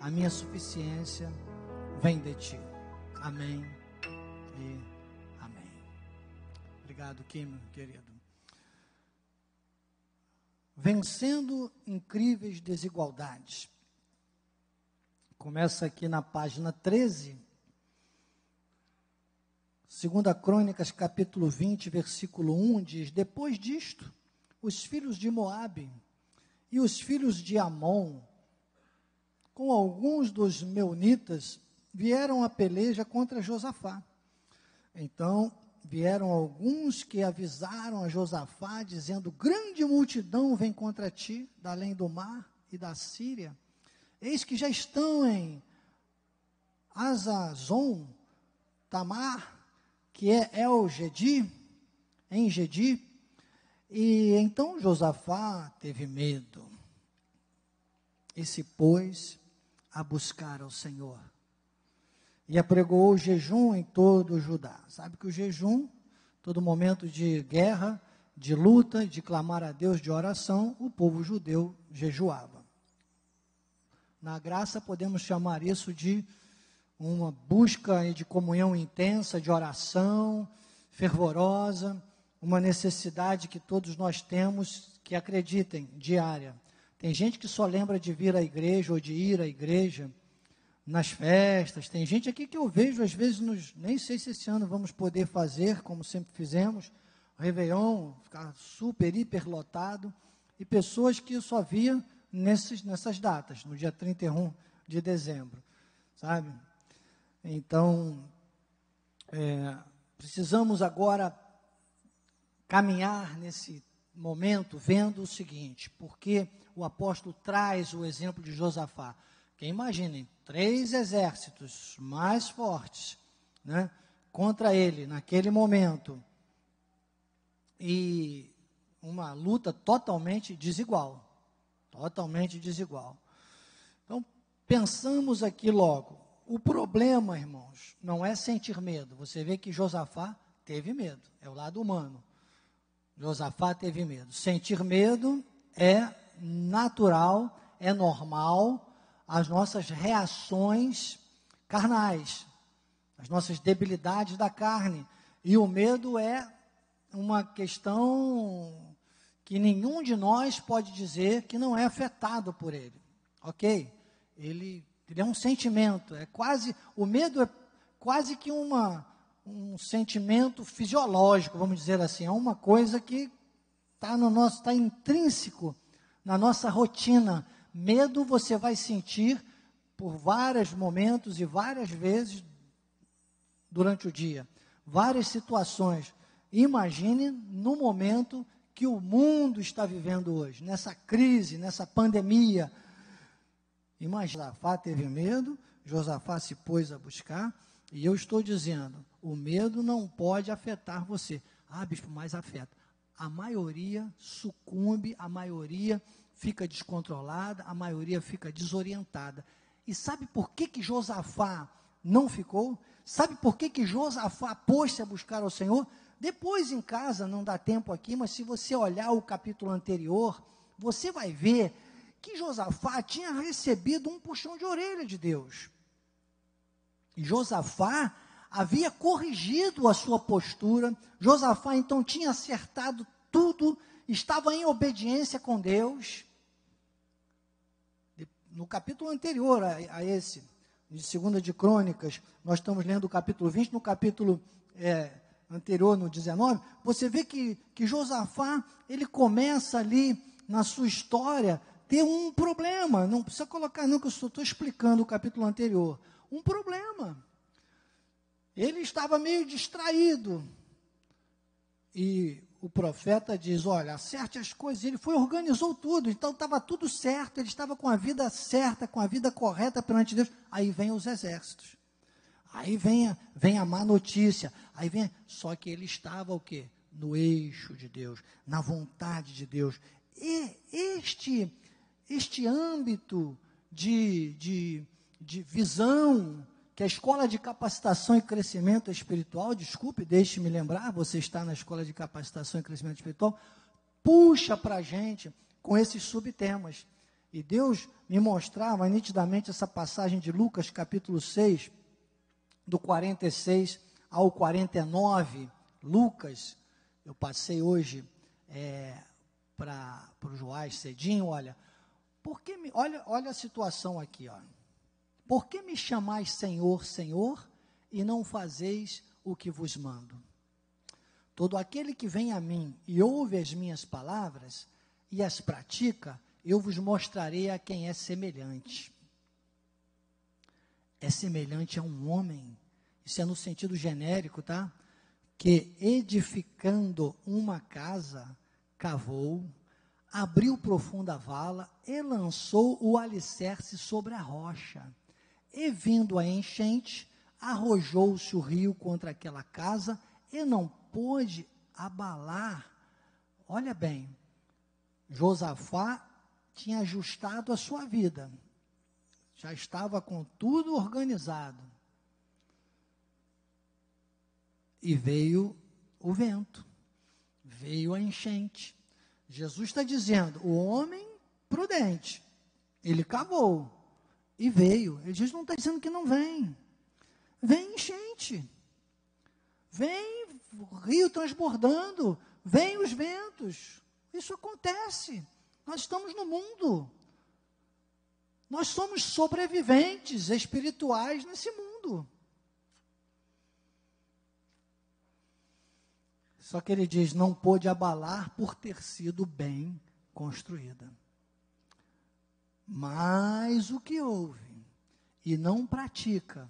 a minha suficiência vem de ti. Amém e amém. Obrigado, Kim, querido. Vencendo incríveis desigualdades. Começa aqui na página 13, 2 Crônicas, capítulo 20, versículo 1, diz: depois disto, os filhos de Moabe e os filhos de Amon, com alguns dos meunitas, vieram a peleja contra Josafá. Então, vieram alguns que avisaram a Josafá, dizendo: grande multidão vem contra ti, da além do mar e da Síria. Eis que já estão em Hazazon Tamar, que é El-Gedi, em Gedi. E então Josafá teve medo e se pôs a buscar ao Senhor. E apregoou o jejum em todo o Judá. Sabe que o jejum, todo momento de guerra, de luta, de clamar a Deus, de oração, o povo judeu jejuava. Na graça podemos chamar isso de uma busca de comunhão intensa, de oração fervorosa, uma necessidade que todos nós temos, que acreditem, diária. Tem gente que só lembra de vir à igreja ou de ir à igreja nas festas. Tem gente aqui que eu vejo, às vezes, nem sei se esse ano vamos poder fazer, como sempre fizemos, Réveillon, ficar super, hiper lotado, e pessoas que eu só via nessas datas, no dia 31 de dezembro, sabe? Então, precisamos agora caminhar nesse momento vendo o seguinte, porque o apóstolo traz o exemplo de Josafá. Que imaginem, 3 exércitos mais fortes, né, contra ele naquele momento, e uma luta totalmente desigual. Então, pensamos aqui logo, o problema, irmãos, não é sentir medo. Você vê que Josafá teve medo, é o lado humano. Josafá teve medo. Sentir medo é natural, é normal, as nossas reações carnais, as nossas debilidades da carne. E o medo é uma questão que nenhum de nós pode dizer que não é afetado por ele, ok? Ele é um sentimento, o medo é quase que um sentimento fisiológico, vamos dizer assim, é uma coisa que está intrínseco na nossa rotina. Medo você vai sentir por vários momentos e várias vezes durante o dia, várias situações. Imagine no momento que o mundo está vivendo hoje, nessa crise, nessa pandemia. Imagina, Josafá teve medo, Josafá se pôs a buscar, e eu estou dizendo, o medo não pode afetar você. Ah, bispo, mas afeta. A maioria sucumbe, a maioria fica descontrolada, a maioria fica desorientada. E sabe por que Josafá não ficou? Sabe por que Josafá pôs-se a buscar ao Senhor? Depois em casa, não dá tempo aqui, mas se você olhar o capítulo anterior, você vai ver que Josafá tinha recebido um puxão de orelha de Deus. E Josafá havia corrigido a sua postura. Josafá então tinha acertado tudo, estava em obediência com Deus. No capítulo anterior a esse, de 2 de Crônicas, nós estamos lendo o capítulo 20, no capítulo anterior, no 19, você vê que Josafá, ele começa ali na sua história, ter um problema. Não precisa colocar não, que eu só estou explicando o capítulo anterior. Um problema. Ele estava meio distraído. E o profeta diz, olha, acerte as coisas. Ele organizou tudo, então estava tudo certo, ele estava com a vida certa, com a vida correta perante Deus. Aí vem os exércitos. Aí vem a má notícia. Só que ele estava o quê? No eixo de Deus, na vontade de Deus. E este âmbito de visão que a Escola de Capacitação e Crescimento Espiritual, desculpe, deixe-me lembrar, você está na Escola de Capacitação e Crescimento Espiritual, puxa para a gente com esses subtemas. E Deus me mostrava nitidamente essa passagem de Lucas, capítulo 6, do 46 ao 49. Lucas, eu passei hoje para o Joás cedinho, olha, olha a situação aqui, ó. Por que me chamais Senhor, Senhor, e não fazeis o que vos mando? Todo aquele que vem a mim e ouve as minhas palavras e as pratica, eu vos mostrarei a quem é semelhante. É semelhante a um homem, isso é no sentido genérico, tá? Que edificando uma casa, cavou, abriu profunda vala e lançou o alicerce sobre a rocha. E vindo a enchente, arrojou-se o rio contra aquela casa e não pôde abalar. Olha bem, Josafá tinha ajustado a sua vida, já estava com tudo organizado. E veio o vento, veio a enchente. Jesus está dizendo, o homem prudente, ele cavou e veio. Jesus não está dizendo que não vem. Vem enchente, vem o rio transbordando, vem os ventos. Isso acontece. Nós estamos no mundo. Nós somos sobreviventes espirituais nesse mundo. Só que ele diz, não pôde abalar por ter sido bem construída. Mas o que ouve e não pratica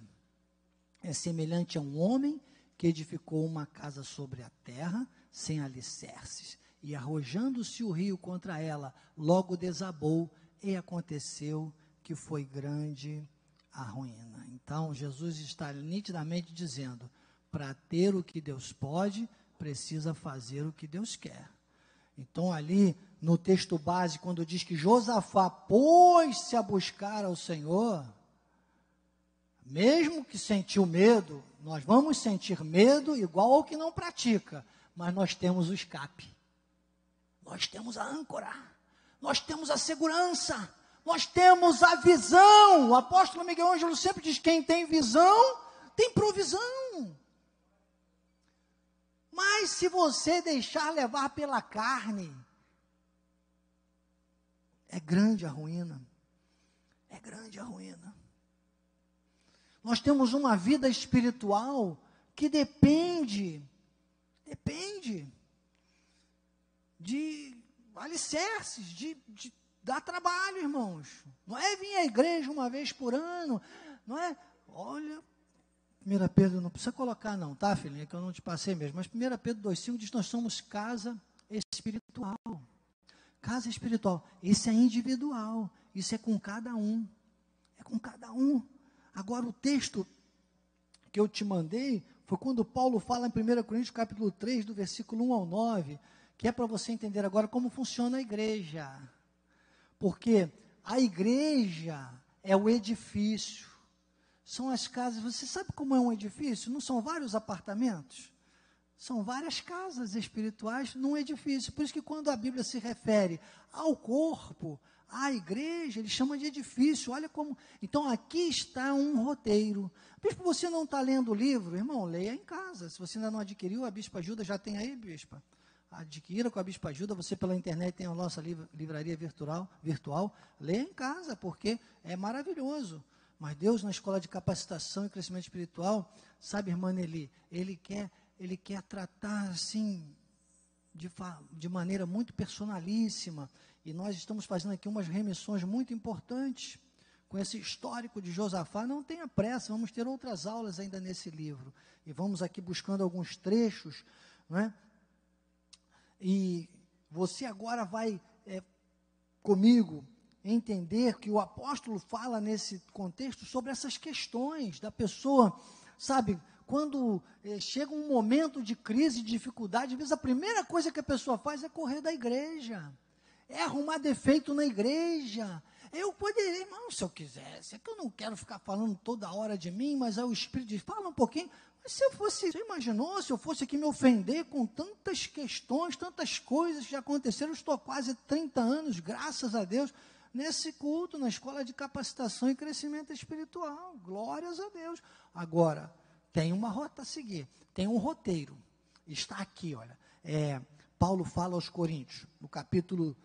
é semelhante a um homem que edificou uma casa sobre a terra, sem alicerces, e arrojando-se o rio contra ela, logo desabou, e aconteceu que foi grande a ruína. Então, Jesus está nitidamente dizendo, para ter o que Deus pode, precisa fazer o que Deus quer. Então, ali, no texto base, quando diz que Josafá pôs-se a buscar ao Senhor, mesmo que sentiu medo, nós vamos sentir medo igual ao que não pratica, mas nós temos o escape, nós temos a âncora, nós temos a segurança, nós temos a visão. O apóstolo Miguel Ângelo sempre diz, quem tem visão, tem provisão. Mas se você deixar levar pela carne, é grande a ruína, é grande a ruína. Nós temos uma vida espiritual que depende de alicerces, de dar trabalho, irmãos. Não é vir à igreja uma vez por ano, não é, olha, 1 Pedro, não precisa colocar não, tá, filhinha, que eu não te passei mesmo, mas 1 Pedro 2,5 diz, nós somos casa espiritual. Casa espiritual, isso é individual, isso é com cada um, é com cada um. Agora, o texto que eu te mandei foi quando Paulo fala em 1 Coríntios, capítulo 3, do versículo 1 ao 9, que é para você entender agora como funciona a igreja. Porque a igreja é o edifício, são as casas. Você sabe como é um edifício? Não são vários apartamentos? São várias casas espirituais num edifício. Por isso que quando a Bíblia se refere ao corpo, à igreja, ele chama de edifício. Olha como. Então aqui está um roteiro. Bispo, você não está lendo o livro? Irmão, leia em casa. Se você ainda não adquiriu, a Bispa Ajuda já tem aí, Bispa. Adquira com a Bispa Ajuda. Você pela internet tem a nossa livraria virtual. Leia em casa, porque é maravilhoso. Mas Deus, na escola de capacitação e crescimento espiritual, sabe, irmã Nelly, Ele quer tratar assim, de maneira muito personalíssima, e nós estamos fazendo aqui umas remissões muito importantes, com esse histórico de Josafá. Não tenha pressa, vamos ter outras aulas ainda nesse livro, e vamos aqui buscando alguns trechos, não é? E você agora vai, comigo, entender que o apóstolo fala nesse contexto sobre essas questões da pessoa, sabe, quando chega um momento de crise, de dificuldade, às vezes a primeira coisa que a pessoa faz é correr da igreja, é arrumar defeito na igreja. Eu poderia, irmão, se eu quisesse, é que eu não quero ficar falando toda hora de mim, mas aí o Espírito diz, fala um pouquinho. Mas se eu fosse, você imaginou, se eu fosse aqui me ofender com tantas questões, tantas coisas que já aconteceram, eu estou há quase 30 anos, graças a Deus, nesse culto, na escola de capacitação e crescimento espiritual. Glórias a Deus. Agora, tem uma rota a seguir, tem um roteiro. Está aqui, olha. Paulo fala aos Coríntios, no capítulo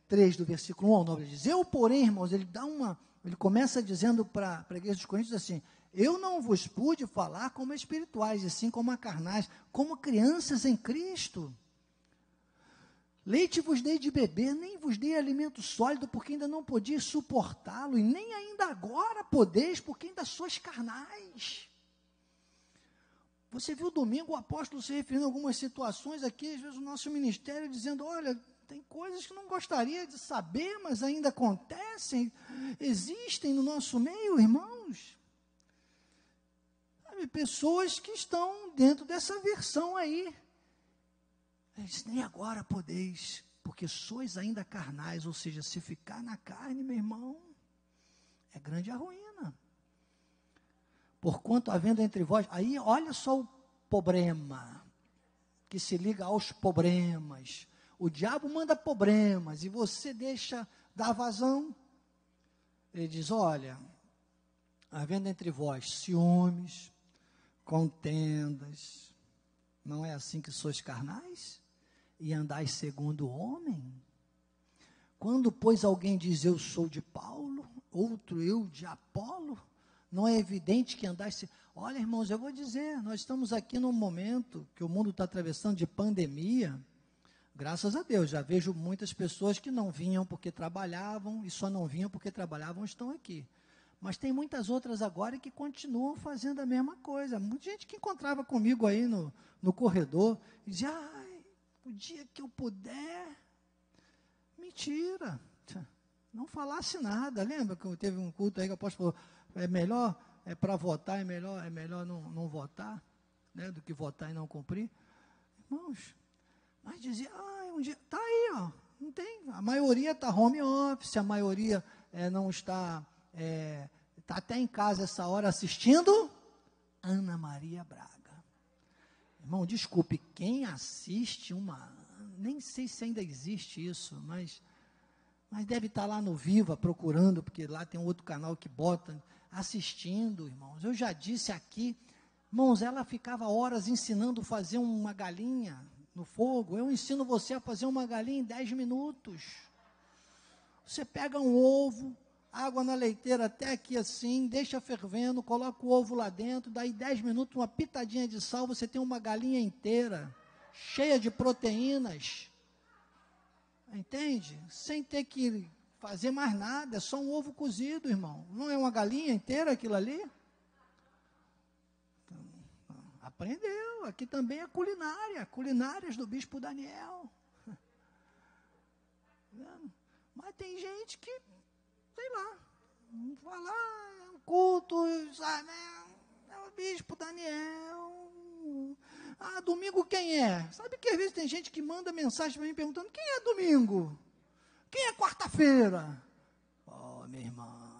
3, do versículo 1 ao 9, ele diz: eu, porém, irmãos, ele começa dizendo para a igreja dos Coríntios assim: eu não vos pude falar como espirituais, e sim como a carnais, como crianças em Cristo. Leite vos dei de beber, nem vos dei alimento sólido, porque ainda não podias suportá-lo, e nem ainda agora podeis, porque ainda sois carnais. Você viu domingo o apóstolo se referindo a algumas situações aqui, às vezes o nosso ministério dizendo: olha, tem coisas que não gostaria de saber, mas ainda acontecem, existem no nosso meio, irmãos. Sabe, pessoas que estão dentro dessa versão aí. Nem agora podeis, porque sois ainda carnais, ou seja, se ficar na carne, meu irmão, é grande a ruína. Porquanto havendo entre vós, aí olha só o problema, que se liga aos problemas. O diabo manda problemas, e você deixa dar vazão. Ele diz: olha, havendo entre vós ciúmes, contendas, não é assim que sois carnais? E andais segundo o homem? Quando, pois, alguém diz: eu sou de Paulo, outro eu de Apolo, não é evidente que andais... Olha, irmãos, eu vou dizer, nós estamos aqui num momento que o mundo está atravessando de pandemia. Graças a Deus, já vejo muitas pessoas que não vinham porque trabalhavam, e só não vinham porque trabalhavam, estão aqui. Mas tem muitas outras agora que continuam fazendo a mesma coisa. Muita gente que encontrava comigo aí no corredor, e dizia: ai, o dia que eu puder... Mentira, não falasse nada. Lembra que teve um culto aí que o apóstolo falou: é melhor, para votar, é melhor não votar, né, do que votar e não cumprir. Irmãos, mas dizia: um dia, está aí, ó, não tem, a maioria está home office, a maioria não está, está até em casa essa hora assistindo Ana Maria Braga. Irmão, desculpe, quem assiste nem sei se ainda existe isso, mas deve estar lá no Viva procurando, porque lá tem um outro canal que bota, assistindo, irmãos. Eu já disse aqui, irmãos, ela ficava horas ensinando a fazer uma galinha no fogo. Eu ensino você a fazer uma galinha em 10 minutos. Você pega um ovo, água na leiteira até aqui assim, deixa fervendo, coloca o ovo lá dentro, daí 10 minutos, uma pitadinha de sal, você tem uma galinha inteira, cheia de proteínas. Entende? Sem ter que fazer mais nada, é só um ovo cozido, irmão. Não é uma galinha inteira aquilo ali? Então, aprendeu. Aqui também é culinárias do bispo Daniel. Mas tem gente que, sei lá, vai lá, é um culto, sabe, é o bispo Daniel. Domingo quem é? Sabe que às vezes tem gente que manda mensagem para mim perguntando: quem é domingo? Quem é quarta-feira? Oh, meu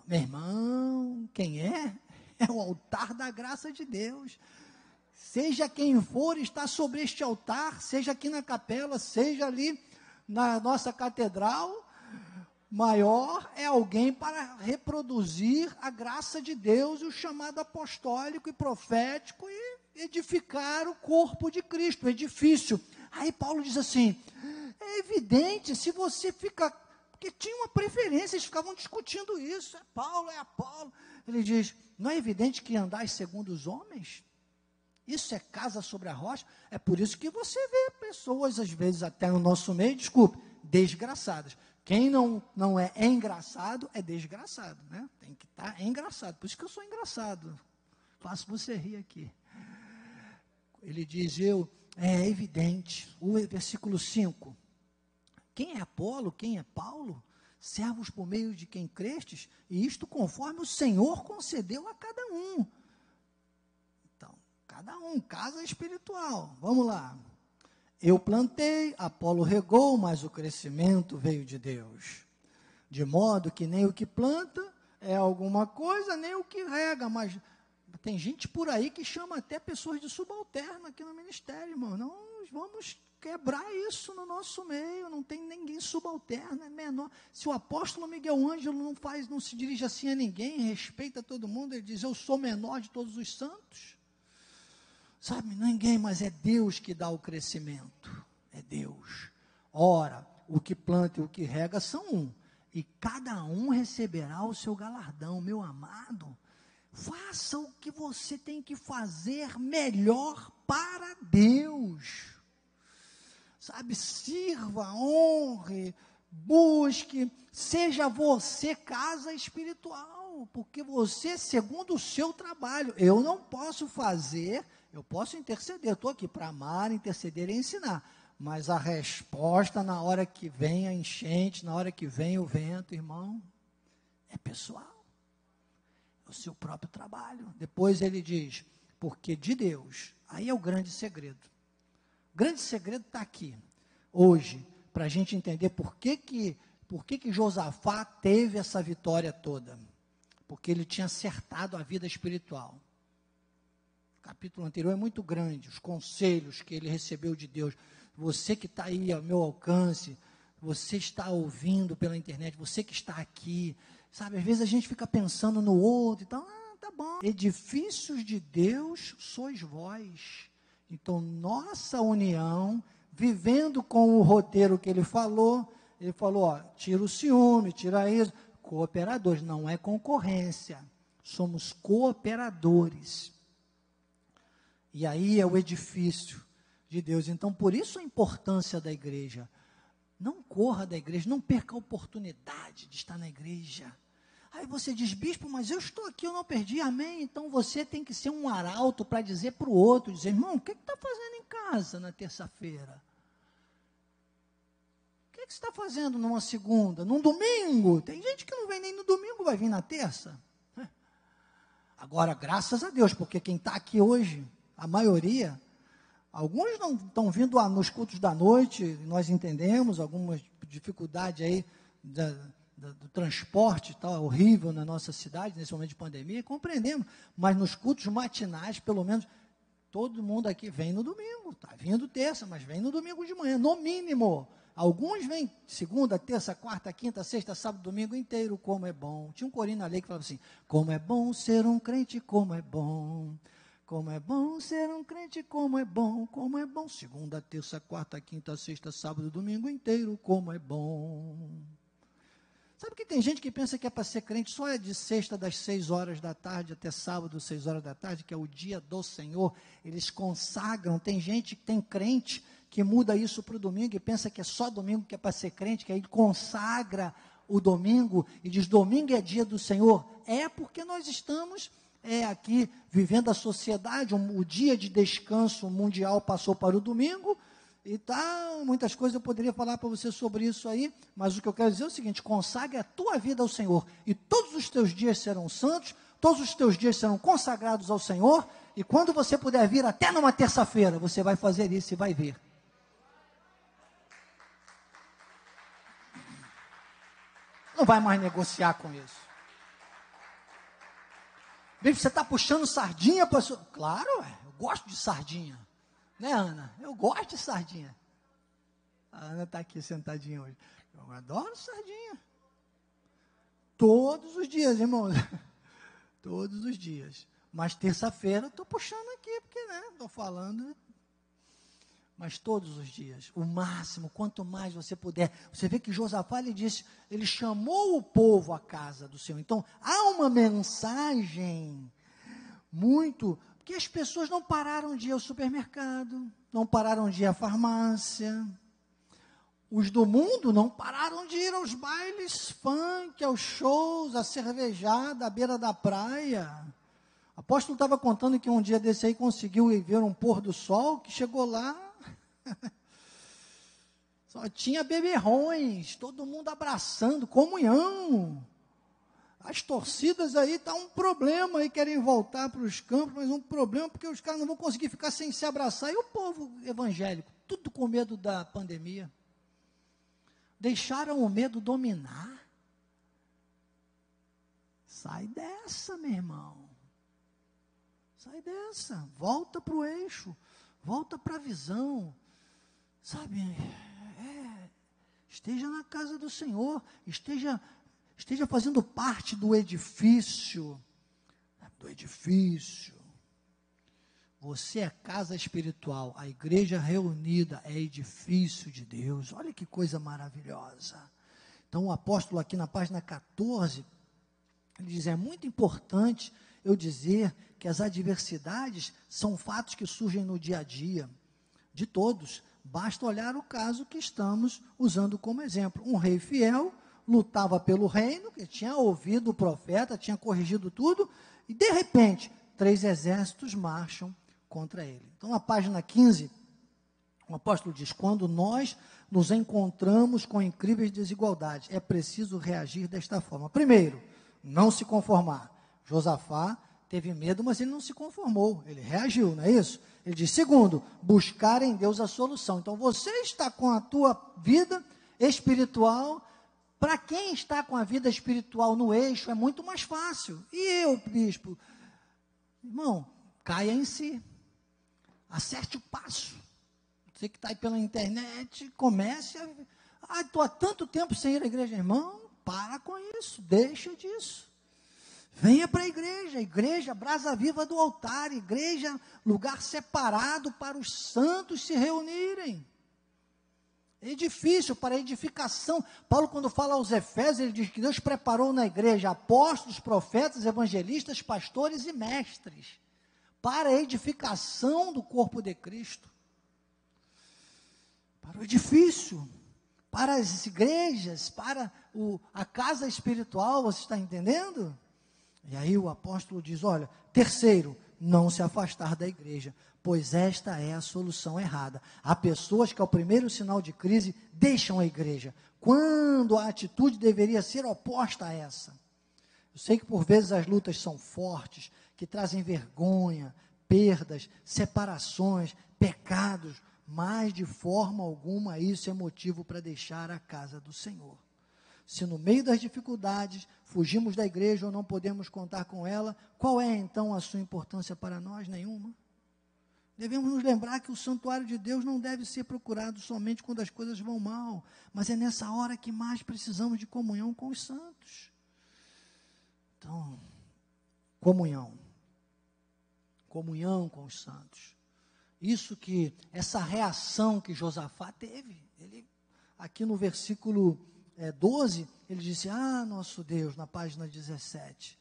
irmão, quem é? É o altar da graça de Deus. Seja quem for, está sobre este altar, seja aqui na capela, seja ali na nossa catedral, maior é alguém para reproduzir a graça de Deus, o chamado apostólico e profético, e edificar o corpo de Cristo, o edifício. Aí Paulo diz assim: é evidente, se você fica... Porque tinha uma preferência, eles ficavam discutindo isso, é Paulo, é Apolo. Ele diz: não é evidente que andais segundo os homens? Isso é casa sobre a rocha? É por isso que você vê pessoas, às vezes até no nosso meio, desculpe, desgraçadas. Quem não é engraçado, é desgraçado, né? Tem que estar engraçado, por isso que eu sou engraçado. Faço você rir aqui. Ele diz: é evidente, o versículo 5, quem é Apolo, quem é Paulo? Servos por meio de quem crestes, e isto conforme o Senhor concedeu a cada um. Então, cada um, casa espiritual, vamos lá. Eu plantei, Apolo regou, mas o crescimento veio de Deus. De modo que nem o que planta é alguma coisa, nem o que rega, mas... Tem gente por aí que chama até pessoas de subalterno aqui no ministério, irmão. Nós vamos quebrar isso no nosso meio, não tem ninguém subalterno, é menor. Se o apóstolo Miguel Ângelo não se dirige assim a ninguém, respeita todo mundo, ele diz, eu sou menor de todos os santos. Sabe, ninguém, mas é Deus que dá o crescimento, é Deus. Ora, o que planta e o que rega são um, e cada um receberá o seu galardão, meu amado. Faça o que você tem que fazer melhor para Deus. Sabe, sirva, honre, busque, seja você casa espiritual, porque você, segundo o seu trabalho, eu não posso fazer, eu posso interceder, eu estou aqui para amar, interceder e ensinar, mas a resposta na hora que vem a enchente, na hora que vem o vento, irmão, é pessoal. O seu próprio trabalho. Depois ele diz, porque de Deus, aí é o grande segredo. O grande segredo está aqui, hoje, para a gente entender por que Josafá teve essa vitória toda. Porque ele tinha acertado a vida espiritual. O capítulo anterior é muito grande, os conselhos que ele recebeu de Deus. Você que está aí ao meu alcance, você está ouvindo pela internet, você que está aqui, sabe, às vezes a gente fica pensando no outro e tal, tá bom. Edifícios de Deus sois vós. Então, nossa união, vivendo com o roteiro que ele falou, ó, tira o ciúme, tira isso, cooperadores, não é concorrência, somos cooperadores. E aí é o edifício de Deus. Então, por isso a importância da igreja. Não corra da igreja, não perca a oportunidade de estar na igreja. Aí você diz, bispo, mas eu estou aqui, eu não perdi, amém? Então você tem que ser um arauto para dizer para o outro, dizer, irmão, o que está fazendo em casa na terça-feira? O que você está fazendo numa segunda, num domingo? Tem gente que não vem nem no domingo, vai vir na terça. Agora, graças a Deus, porque quem está aqui hoje, a maioria, alguns não estão vindo nos cultos da noite, nós entendemos, algumas dificuldades aí do transporte, tá horrível na nossa cidade, nesse momento de pandemia, compreendemos, mas nos cultos matinais, pelo menos, todo mundo aqui vem no domingo, está vindo terça, mas vem no domingo de manhã, no mínimo. Alguns vêm segunda, terça, quarta, quinta, sexta, sábado, domingo inteiro, como é bom. Tinha um corinho na lei que falava assim, como é bom ser um crente, como é bom. Como é bom ser um crente, como é bom, como é bom. Segunda, terça, quarta, quinta, sexta, sábado, domingo inteiro, como é bom. Sabe que tem gente que pensa que é para ser crente só é de sexta das 6 horas da tarde até sábado, 6 horas da tarde, que é o dia do Senhor. Eles consagram, tem gente, tem crente que muda isso para o domingo e pensa que é só domingo que é para ser crente, que aí consagra o domingo e diz, domingo é dia do Senhor. É porque nós estamos aqui vivendo a sociedade, o dia de descanso mundial passou para o domingo, e muitas coisas eu poderia falar para você sobre isso aí, mas o que eu quero dizer é o seguinte, consagre a tua vida ao Senhor, e todos os teus dias serão santos, todos os teus dias serão consagrados ao Senhor, e quando você puder vir até numa terça-feira, você vai fazer isso e vai ver. Não vai mais negociar com isso. Você está puxando sardinha para sua... Claro, eu gosto de sardinha. Né, Ana? Eu gosto de sardinha. A Ana está aqui sentadinha hoje. Eu adoro sardinha. Todos os dias, irmão. Todos os dias. Mas terça-feira eu estou puxando aqui, porque, estou falando. Mas todos os dias, o máximo, quanto mais você puder. Você vê que Josafá, ele chamou o povo à casa do Senhor. Então, há uma mensagem porque as pessoas não pararam de ir ao supermercado, não pararam de ir à farmácia. Os do mundo não pararam de ir aos bailes funk, aos shows, à cervejada, à beira da praia. O apóstolo estava contando que um dia desse aí conseguiu ver um pôr do sol, que chegou lá, só tinha beberrões, todo mundo abraçando, comunhão. As torcidas aí, está um problema aí, querem voltar para os campos, mas um problema porque os caras não vão conseguir ficar sem se abraçar. E o povo evangélico, tudo com medo da pandemia. Deixaram o medo dominar. Sai dessa, meu irmão. Sai dessa, volta para o eixo, volta para a visão. sabe, esteja na casa do Senhor, esteja fazendo parte do edifício. Você é casa espiritual, a igreja reunida é edifício de Deus. Olha que coisa maravilhosa. Então o apóstolo aqui na página 14, ele diz, é muito importante eu dizer que as adversidades são fatos que surgem no dia a dia de todos. Basta olhar o caso que estamos usando como exemplo. Um rei fiel lutava pelo reino, que tinha ouvido o profeta, tinha corrigido tudo, e de repente, 3 exércitos marcham contra ele. Então, na página 15, o apóstolo diz, quando nós nos encontramos com incríveis desigualdades, é preciso reagir desta forma. Primeiro, não se conformar. Josafá teve medo, mas ele não se conformou, ele reagiu, não é isso? Ele diz, segundo, buscar em Deus a solução. Então, você está com a tua vida espiritual. Para quem está com a vida espiritual no eixo, é muito mais fácil. E eu, bispo? Irmão, caia em si. Acerte o passo. Você que está aí pela internet, comece a... estou há tanto tempo sem ir à igreja. Irmão, para com isso, deixa disso. Venha para a igreja, brasa viva do altar, igreja, lugar separado para os santos se reunirem. Edifício para edificação. Paulo, quando fala aos Efésios, ele diz que Deus preparou na igreja apóstolos, profetas, evangelistas, pastores e mestres, para a edificação do corpo de Cristo. Para o edifício, para as igrejas, para a casa espiritual, você está entendendo? E aí o apóstolo diz, olha, terceiro, não se afastar da igreja, pois esta é a solução errada. Há pessoas que ao primeiro sinal de crise deixam a igreja, quando a atitude deveria ser oposta a essa. Eu sei que por vezes as lutas são fortes, que trazem vergonha, perdas, separações, pecados, mas de forma alguma isso é motivo para deixar a casa do Senhor. Se no meio das dificuldades fugimos da igreja ou não podemos contar com ela, qual é então a sua importância para nós? Nenhuma. Devemos nos lembrar que o santuário de Deus não deve ser procurado somente quando as coisas vão mal, mas é nessa hora que mais precisamos de comunhão com os santos. Então, comunhão com os santos. Essa reação que Josafá teve, ele, aqui no versículo 12, ele disse, nosso Deus, na página 17,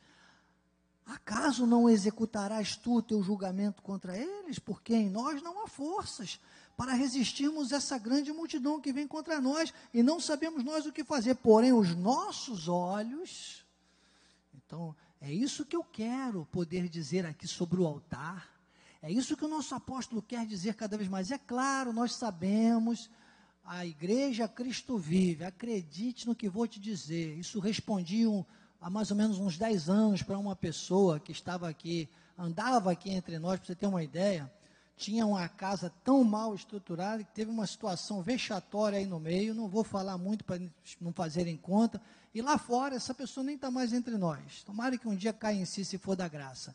acaso não executarás tu o teu julgamento contra eles? Porque em nós não há forças para resistirmos essa grande multidão que vem contra nós, e não sabemos nós o que fazer, porém os nossos olhos... Então, é isso que eu quero poder dizer aqui sobre o altar, é isso que o nosso apóstolo quer dizer cada vez mais. É claro, nós sabemos, a igreja Cristo vive, acredite no que vou te dizer. Isso respondi há mais ou menos uns 10 anos para uma pessoa que estava aqui, andava aqui entre nós, para você ter uma ideia. Tinha uma casa tão mal estruturada que teve uma situação vexatória aí no meio, não vou falar muito para não fazerem conta, e lá fora essa pessoa nem está mais entre nós. Tomara que um dia caia em si, se for da graça.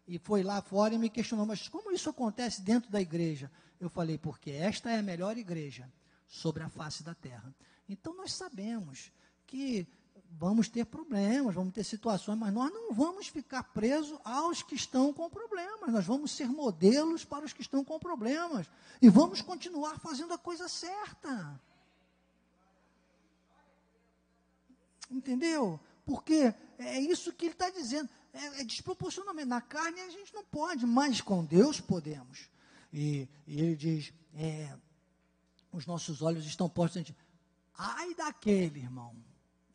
E foi lá fora e me questionou, mas como isso acontece dentro da igreja? Eu falei, porque esta é a melhor igreja sobre a face da terra. Então nós sabemos que vamos ter problemas, vamos ter situações, mas nós não vamos ficar presos aos que estão com problemas, nós vamos ser modelos para os que estão com problemas, e vamos continuar fazendo a coisa certa. Entendeu? Porque é isso que ele está dizendo, é desproporcionalmente. Na carne a gente não pode, mas com Deus podemos. E ele diz, os nossos olhos estão postos em ti. Ai daquele, irmão,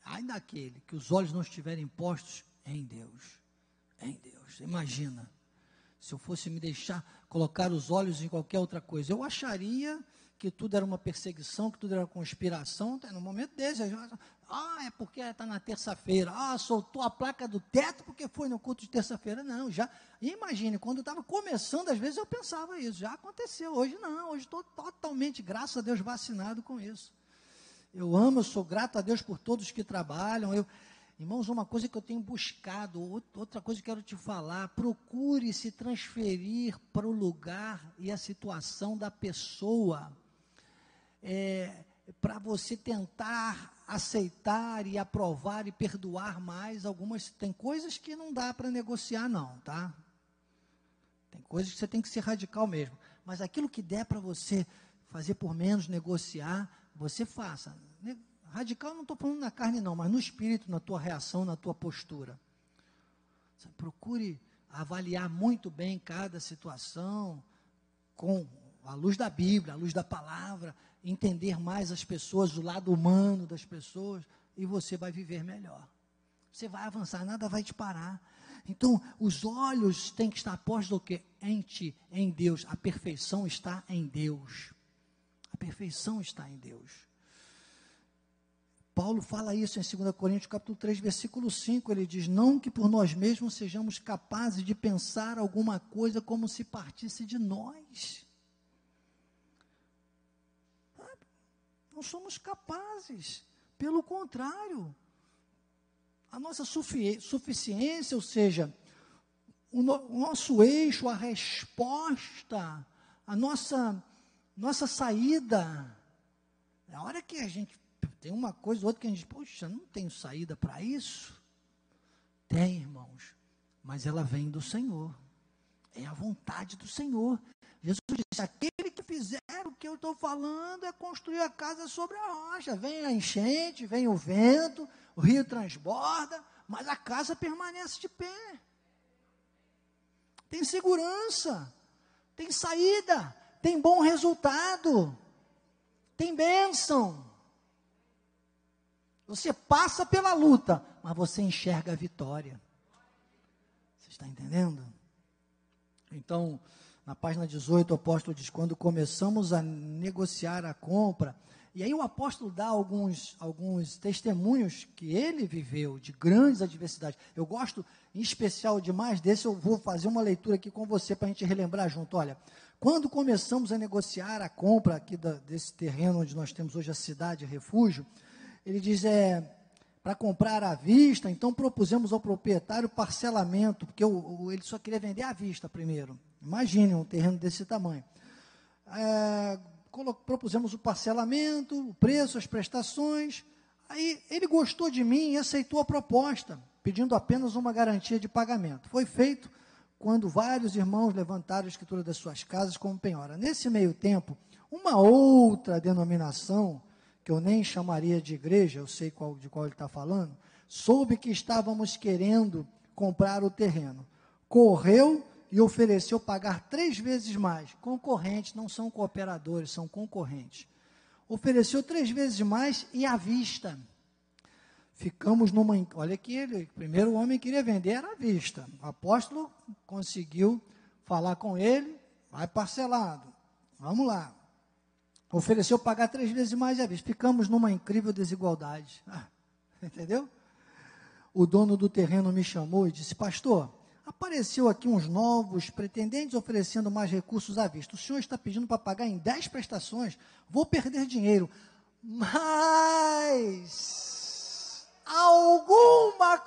ai daquele que os olhos não estiverem postos em Deus. Em Deus. Imagina, se eu fosse me deixar colocar os olhos em qualquer outra coisa, eu acharia que tudo era uma perseguição, que tudo era conspiração. No momento desse, é porque está na terça-feira, soltou a placa do teto porque foi no culto de terça-feira. Não, já, imagine, quando eu estava começando, às vezes eu pensava isso, já aconteceu, hoje não, hoje estou totalmente, graças a Deus, vacinado com isso. Eu sou grato a Deus por todos que trabalham. Irmãos, uma coisa que eu tenho buscado, outra coisa que eu quero te falar, procure se transferir para o lugar e a situação da pessoa. para você tentar aceitar e aprovar e perdoar mais tem coisas que não dá para negociar não, tá? Tem coisas que você tem que ser radical mesmo, mas aquilo que der para você fazer por menos, negociar, você faça. Radical não estou falando na carne não, mas no espírito, na tua reação, na tua postura. Você procure avaliar muito bem cada situação, com a luz da Bíblia, a luz da palavra, entender mais as pessoas, o lado humano das pessoas, e você vai viver melhor. Você vai avançar, nada vai te parar. Então, os olhos têm que estar postos o quê? Em ti, em Deus. A perfeição está em Deus. A perfeição está em Deus. Paulo fala isso em 2 Coríntios capítulo 3, versículo 5, ele diz, não que por nós mesmos sejamos capazes de pensar alguma coisa como se partisse de nós. Não somos capazes, pelo contrário, a nossa suficiência, ou seja, o nosso eixo, a resposta, a nossa saída, na hora que a gente tem uma coisa ou outra que a gente, poxa, não tenho saída para isso, tem, irmãos, mas ela vem do Senhor, é a vontade do Senhor. Jesus disse, aquele que fizer o que eu estou falando é construir a casa sobre a rocha, vem a enchente, vem o vento, o rio transborda, mas a casa permanece de pé, tem segurança, tem saída, tem bom resultado, tem bênção, você passa pela luta, mas você enxerga a vitória, você está entendendo? Então, na página 18, o apóstolo diz, quando começamos a negociar a compra, e aí o apóstolo dá alguns testemunhos que ele viveu, de grandes adversidades. Eu gosto, em especial, demais desse, eu vou fazer uma leitura aqui com você, para a gente relembrar junto. Olha, quando começamos a negociar a compra aqui desse terreno, onde nós temos hoje a cidade refúgio, ele diz, para comprar à vista, então propusemos ao proprietário parcelamento, porque ele só queria vender à vista primeiro. Imagine um terreno desse tamanho. Propusemos o parcelamento, o preço, as prestações. Aí ele gostou de mim e aceitou a proposta, pedindo apenas uma garantia de pagamento. Foi feito quando vários irmãos levantaram a escritura das suas casas como penhora. Nesse meio tempo, uma outra denominação, que eu nem chamaria de igreja, eu sei de qual ele está falando, soube que estávamos querendo comprar o terreno. Correu e ofereceu pagar 3 vezes mais. Concorrentes, não são cooperadores, são concorrentes. Ofereceu 3 vezes mais e à vista. Ficamos olha que primeiro o homem queria vender, era à vista. O apóstolo conseguiu falar com ele, vai parcelado, vamos lá. Ofereceu pagar 3 vezes mais e à vista. Ficamos numa incrível desigualdade. Entendeu? O dono do terreno me chamou e disse, pastor, apareceu aqui uns novos pretendentes oferecendo mais recursos à vista. O senhor está pedindo para pagar em 10 prestações? Vou perder dinheiro. Mas alguma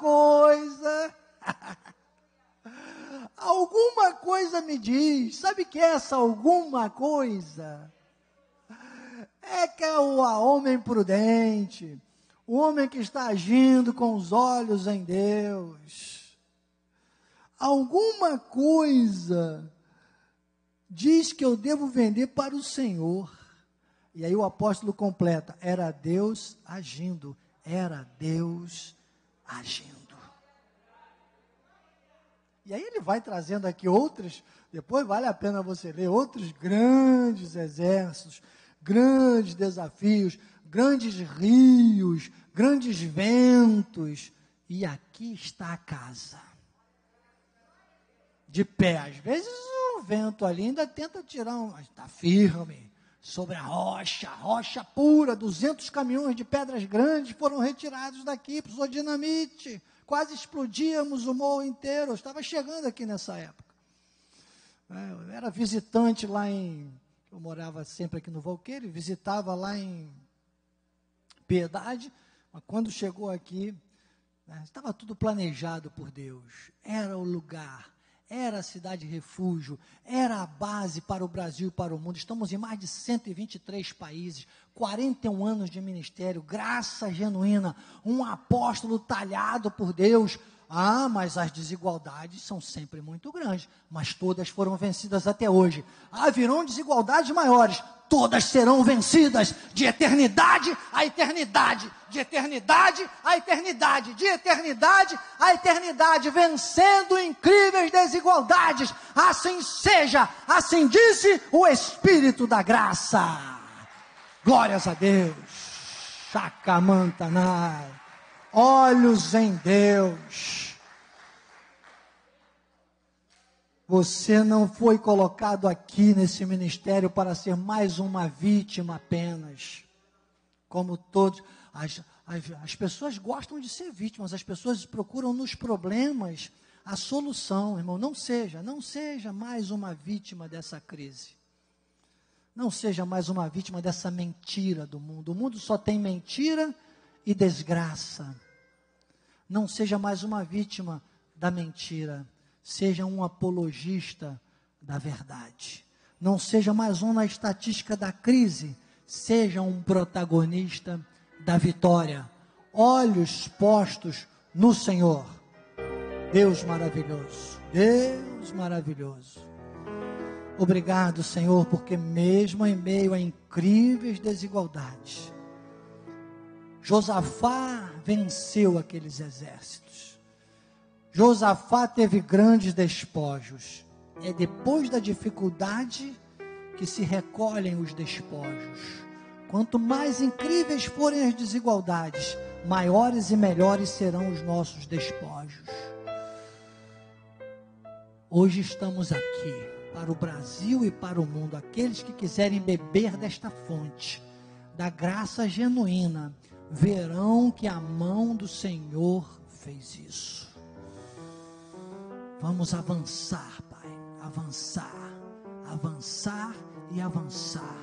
coisa me diz, sabe que é essa alguma coisa? É que é o homem prudente, o homem que está agindo com os olhos em Deus. Alguma coisa diz que eu devo vender para o Senhor. E aí o apóstolo completa, era Deus agindo, era Deus agindo. E aí ele vai trazendo aqui outros, depois vale a pena você ler, outros grandes exércitos, grandes desafios, grandes rios, grandes ventos, e aqui está a casa, de pé. Às vezes o vento ali ainda tenta tirar, mas está firme, sobre a rocha pura, 200 caminhões de pedras grandes foram retirados daqui, precisou de dinamite, quase explodíamos o morro inteiro. Eu estava chegando aqui nessa época, eu era visitante lá eu morava sempre aqui no Valqueire, visitava lá em Piedade, mas quando chegou aqui, estava tudo planejado por Deus, era o lugar, era a cidade refúgio, era a base para o Brasil e para o mundo. Estamos em mais de 123 países, 41 anos de ministério, graça genuína, um apóstolo talhado por Deus. Ah, mas as desigualdades são sempre muito grandes, mas todas foram vencidas até hoje. Haverão desigualdades maiores, todas serão vencidas, de eternidade a eternidade, de eternidade a eternidade, de eternidade a eternidade, vencendo incríveis desigualdades. Assim seja, assim disse o Espírito da graça. Glórias a Deus. Chacamantanai. Olhos em Deus. Você não foi colocado aqui nesse ministério para ser mais uma vítima apenas. Como todos, as pessoas gostam de ser vítimas, as pessoas procuram nos problemas a solução, irmão. Não seja mais uma vítima dessa crise. Não seja mais uma vítima dessa mentira do mundo. O mundo só tem mentira e desgraça. Não seja mais uma vítima da mentira. Seja um apologista da verdade. Não seja mais um na estatística da crise. Seja um protagonista da vitória. Olhos postos no Senhor. Deus maravilhoso. Deus maravilhoso. Obrigado, Senhor, porque mesmo em meio a incríveis desigualdades, Josafá venceu aqueles exércitos. Josafá teve grandes despojos. É depois da dificuldade que se recolhem os despojos. Quanto mais incríveis forem as desigualdades, maiores e melhores serão os nossos despojos. Hoje estamos aqui para o Brasil e para o mundo. Aqueles que quiserem beber desta fonte, da graça genuína, verão que a mão do Senhor fez isso. Vamos avançar, Pai, avançar, avançar e avançar.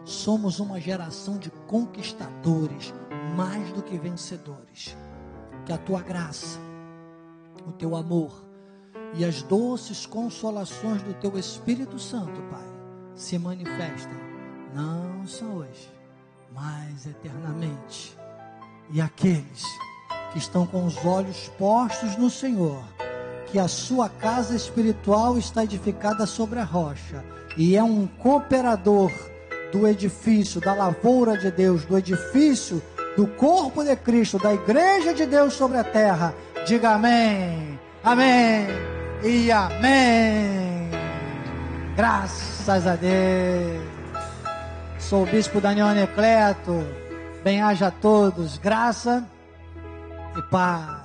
Somos uma geração de conquistadores, mais do que vencedores. Que a tua graça, o teu amor e as doces consolações do teu Espírito Santo, Pai, se manifestem, não só hoje, mas eternamente. E aqueles que estão com os olhos postos no Senhor, que a sua casa espiritual está edificada sobre a rocha, e é um cooperador do edifício, da lavoura de Deus, do edifício do corpo de Cristo, da igreja de Deus sobre a terra. Diga amém, amém e amém. Graças a Deus. Sou o bispo Daniel Anecleto. Bem-haja a todos, graça e paz.